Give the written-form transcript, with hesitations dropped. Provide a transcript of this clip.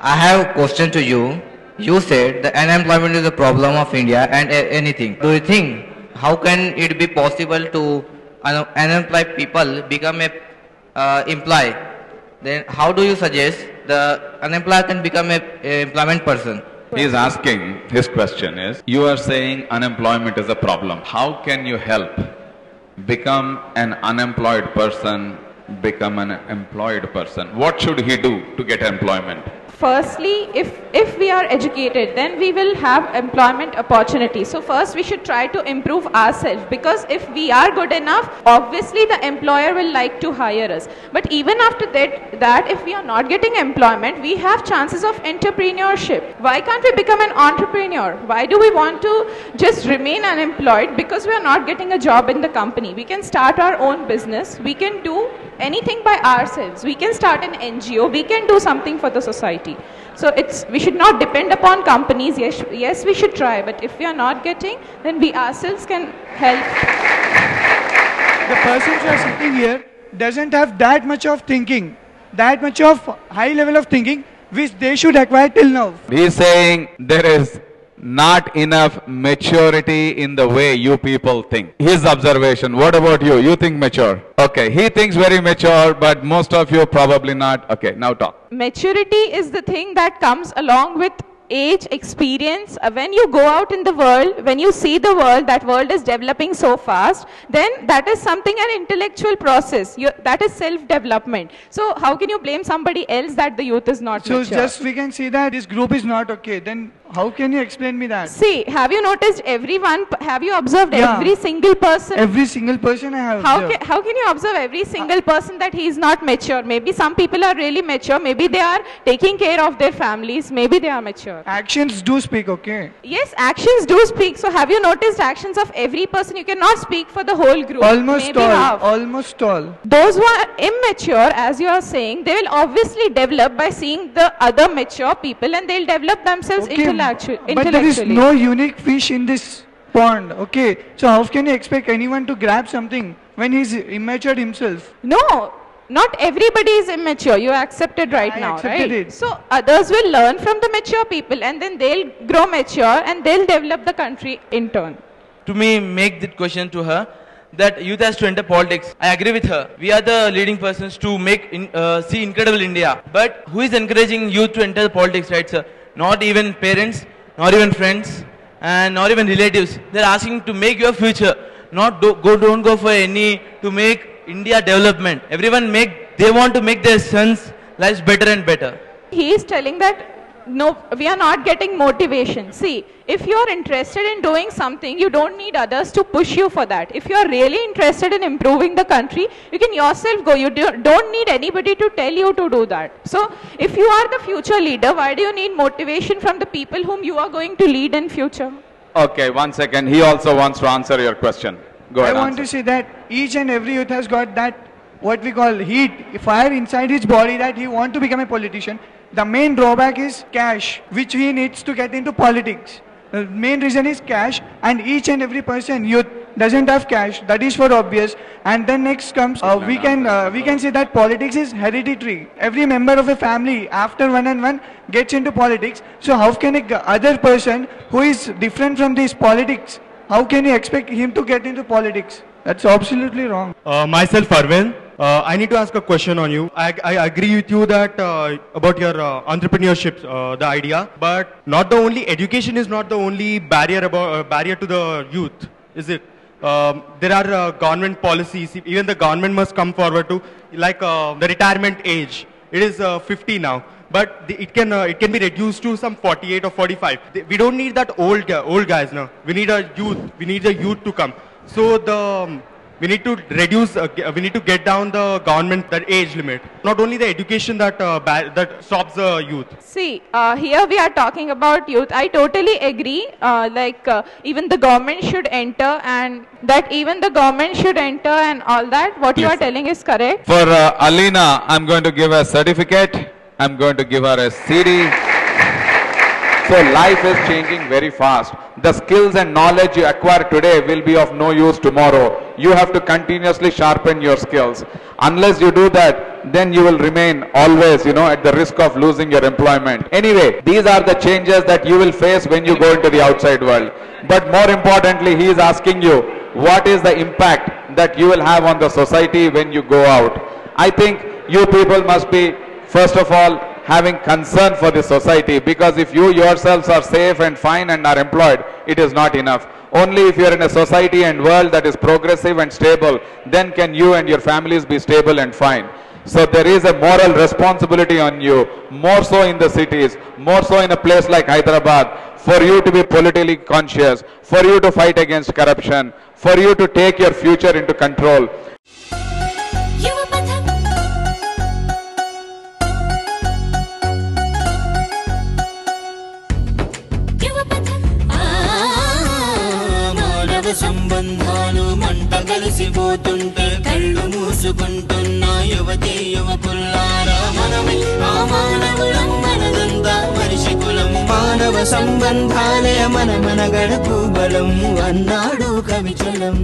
I have a question to you. You said the unemployment is a problem of India and anything. Do you think how can it be possible to unemployed people become a employee? Then how do you suggest the unemployed can become a employment person? He is asking, his question is, you are saying unemployment is a problem. How can you help become an unemployed person, become an employed person? What should he do to get employment? Firstly, if we are educated, then we will have employment opportunities. So first we should try to improve ourselves, because if we are good enough, obviously the employer will like to hire us. But even after that if we are not getting employment, we have chances of entrepreneurship. Why can't we become an entrepreneur? Why do we want to just remain unemployed because we are not getting a job in the company? We can start our own business. We can do anything by ourselves. We can start an NGO. We can do something for the society. So we should not depend upon companies. Yes, we should try, but if we are not getting, then we ourselves can help. The persons who are sitting here doesn't have that much of thinking, that much of high level of thinking which they should acquire till now. He is saying there is not enough maturity in the way you people think. His observation. What about you? You think mature? Okay, he thinks very mature, but most of you probably not. Okay, now talk. Maturity is the thing that comes along with age, experience. When you go out in the world, when you see the world, that world is developing so fast, then that is something, an intellectual process. That is self-development. So how can you blame somebody else that the youth is not mature? So just we can see that this group is not okay. Then how can you explain me that? See, have you noticed everyone, have you observed every single person? Every single person I have observed. How can you observe every single person that he is not mature? Maybe some people are really mature. Maybe they are taking care of their families. Maybe they are mature. Actions do speak, okay? Yes, actions do speak. So have you noticed actions of every person? You cannot speak for the whole group. Almost all. Half. Almost all. Those who are immature, as you are saying, they will obviously develop by seeing the other mature people, and they'll develop themselves intellectually. But there is no unique fish in this pond, okay? So how can you expect anyone to grab something when he's immature himself? No. Not everybody is immature. You accept it right now, right? It. So others will learn from the mature people, and then they'll grow mature and they'll develop the country in turn. To me, make that question to her that youth has to enter politics. I agree with her. We are the leading persons to see incredible India. But who is encouraging youth to enter the politics, right, sir? Not even parents, not even friends, and not even relatives. They're asking to make your future. Don't go for any to make India development. Everyone they want to make their sons' lives better and better. He is telling that no, we are not getting motivation. See, if you are interested in doing something, you don't need others to push you for that. If you are really interested in improving the country, you can yourself go. You don't need anybody to tell you to do that. So, if you are the future leader, why do you need motivation from the people whom you are going to lead in future? Okay, 1 second. He also wants to answer your question. Go ahead. I want to say that each and every youth has got that what we call heat, fire inside his body, that he wants to become a politician. The main drawback is cash, which he needs to get into politics. The main reason is cash, and each and every person, youth, doesn't have cash. That is for obvious. And then next comes, we can say that politics is hereditary. Every member of a family, after one and one, gets into politics. So how can a other person who is different from this politics, how can you expect him to get into politics? That's absolutely wrong. Myself, Arvind. I need to ask a question on you. I agree with you that about your entrepreneurship, the idea, but not the only education is not the only barrier to the youth, is it? There are government policies. Even the government must come forward to, like the retirement age. It is 50 now. But it can be reduced to some 48 or 45. We don't need that old guys now. We need a youth. We need the youth to come. So we need to reduce. We need to get down the government that age limit. Not only the education that stops the youth. See, here we are talking about youth. I totally agree. Even the government should enter, and all that. What you are telling is correct. For Alina, I'm going to give a certificate. I'm going to give her a CD. So life is changing very fast. The skills and knowledge you acquire today will be of no use tomorrow. You have to continuously sharpen your skills. Unless you do that, then you will remain always, at the risk of losing your employment. Anyway, these are the changes that you will face when you go into the outside world. But more importantly, he is asking you, what is the impact that you will have on the society when you go out? I think you people must be, first of all, having concern for the society, because if you yourselves are safe and fine and are employed, it is not enough. Only if you are in a society and world that is progressive and stable, then can you and your families be stable and fine. So there is a moral responsibility on you, more so in the cities, more so in a place like Hyderabad, for you to be politically conscious, for you to fight against corruption, for you to take your future into control. Yuva Patham. Yuva Patham. మానవ సంబంధాలు మంట కలిసిపోతుంటే కళ్ళు మూసుకుంటున్న యువతీ యువకుల్లారా మనమే ఆ మానవులం మనదంతా మనిషి కులం మానవ సంబంధాలే మన గడపు బలం అన్నాడు కవిచలం